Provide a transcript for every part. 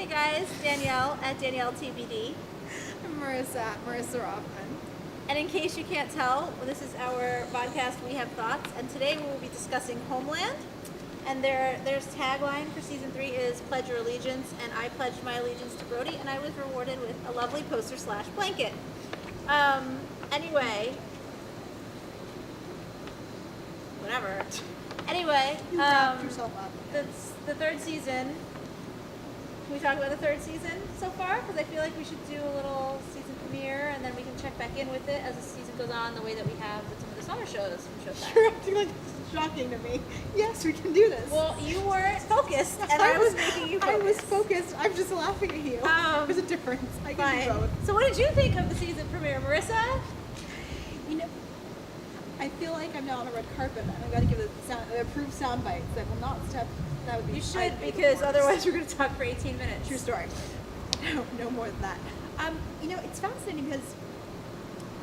guys, Danielle at Danielle TBD. I'm Marisa Rothman. And in case you can't tell, this is our Vodcast We Have Thoughts, and today we will be discussing Homeland. And their tagline for season 3 is Pledge Your Allegiance, and I pledged my allegiance to Brody, and I was rewarded with a lovely poster/blanket. Anyway, whatever. Anyway, You wrapped yourself up. that's the third season. Can we talk about the third season so far? Because I feel like we should do a little season premiere, and then we can check back in with it as the season goes on, the way that we have with some of the summer shows from Showtime. You're acting like this is shocking to me. Yes, we can do this. Well, you weren't focused, and I was making you focus. I was focused. I'm just laughing at you. There's a difference. I can do both. So what did you think of the season premiere, Marisa? You know, I feel like I'm now on a red carpet, and I've got to give it approved sound bites that will not step. That would be. You should, because otherwise we're going to talk for 18 minutes. True story. No more than that. You know, it's fascinating because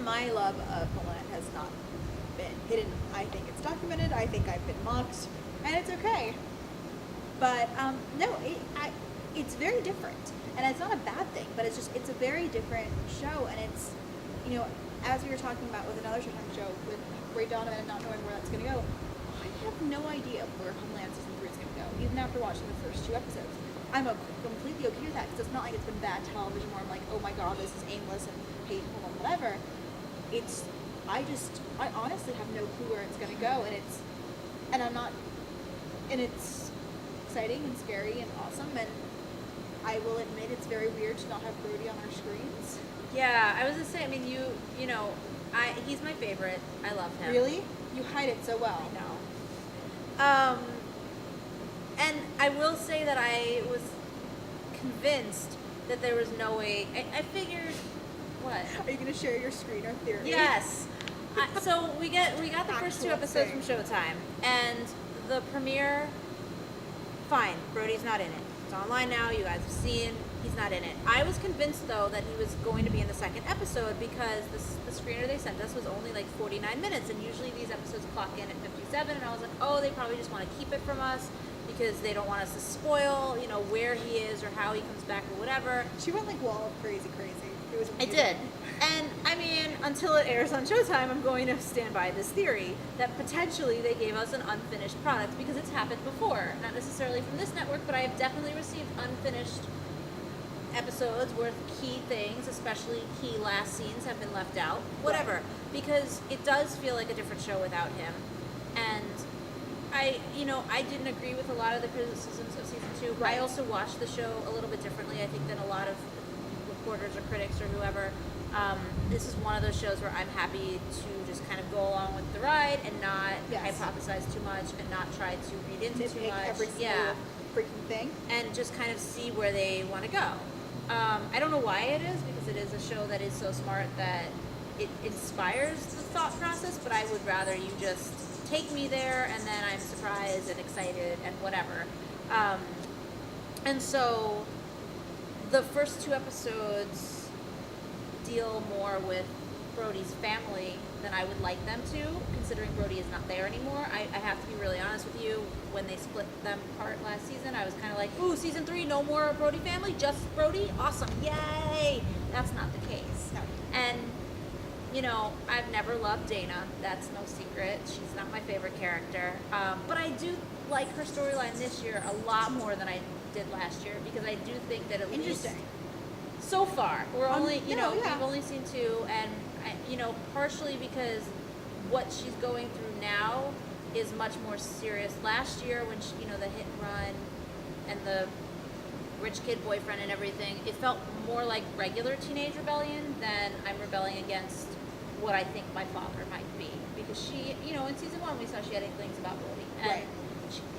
my love of Homeland has not been hidden. I think it's documented. I think I've been mocked, and it's okay. But no, it's very different, and it's not a bad thing. But it's a very different show, and it's, you know, as we were talking about with another Showtime show with Ray Donovan and not knowing where that's going to go. I have no idea where Homeland season 3 is going to go, even after watching the first 2 episodes. I'm completely okay with that, because it's not like it's been bad television where I'm like, oh my god, this is aimless and hateful and whatever. I honestly have no clue where it's going to go, and it's exciting and scary and awesome, and I will admit it's very weird to not have Brody on our screens. Yeah, I was going to say, I mean, you know, he's my favorite. I love him. Really? You hide it so well. I know. And I will say that I was convinced that there was no way. I figured, what? Are you going to share your screener theory? Yes. So we got the first 2 episodes from Showtime, and the premiere. Fine, Brody's not in it. It's online now. You guys have seen. He's not in it. I was convinced, though, that he was going to be in the second episode because the screener they sent us was only like 49 minutes, and usually these episodes clock in at 57, and I was like, oh, they probably just want to keep it from us because they don't want us to spoil, you know, where he is or how he comes back or whatever. She went like wall of crazy. It was amazing. I did. And, I mean, until it airs on Showtime, I'm going to stand by this theory that potentially they gave us an unfinished product because it's happened before. Not necessarily from this network, but I have definitely received unfinished episodes where key things, especially key last scenes, have been left out. Whatever. Because it does feel like a different show without him. And I didn't agree with a lot of the criticisms of season 2. Right. I also watched the show a little bit differently, I think, than a lot of reporters or critics or whoever. This is one of those shows where I'm happy to just kind of go along with the ride and not hypothesize too much and not try to read into too much. Every single freaking thing. And just kind of see where they want to go. I don't know why it is, because it is a show that is so smart that it inspires the thought process, but I would rather you just take me there and then I'm surprised and excited and whatever. And so the first 2 episodes deal more with Brody's family than I would like them to, considering Brody is not there anymore. I have to be really honest with you. When they split them apart last season, I was kind of like, ooh, season 3, no more Brody family, just Brody? Awesome, yay! That's not the case. No. And, you know, I've never loved Dana. That's no secret. She's not my favorite character. But I do like her storyline this year a lot more than I did last year, because I do think that at least so far we're only, we've only seen 2, and partially because what she's going through now is much more serious. Last year, when she, the hit and run and the rich kid boyfriend and everything, it felt more like regular teenage rebellion than I'm rebelling against what I think my father might be. Because she, in season 1 we saw she had inklings about Brody,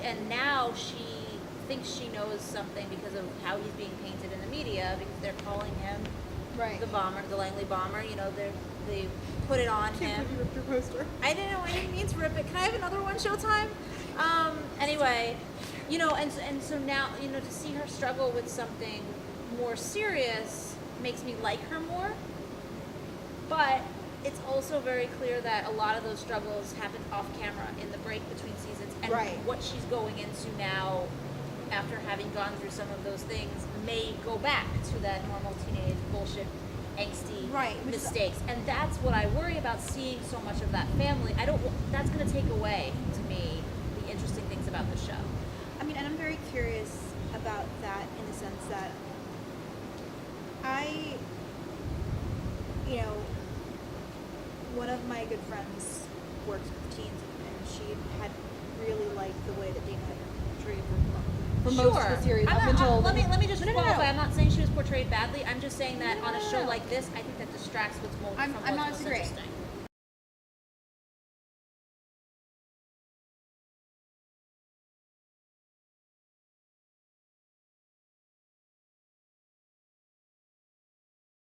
and now she thinks she knows something because of how he's being painted in the media, because they're calling him the bomber, the Langley bomber. They put it on him. You ripped your poster. I didn't mean to rip it. Can I have another one, Showtime? Anyway, and so now, to see her struggle with something more serious makes me like her more. But it's also very clear that a lot of those struggles happened off camera in the break between seasons, and what she's going into now after having gone through some of those things, may go back to that normal teenage bullshit, angsty mistakes. And that's what I worry about, seeing so much of that family. That's going to take away, to me, the interesting things about the show. I mean, and I'm very curious about that in the sense that one of my good friends works with teens, and she had really liked the way that Dana had portrayed her for most of the series. Let me just qualify. No. I'm not saying she was portrayed badly. I'm just saying that on a show like this, I think that distracts what's more from I'm not what's most disagreeing.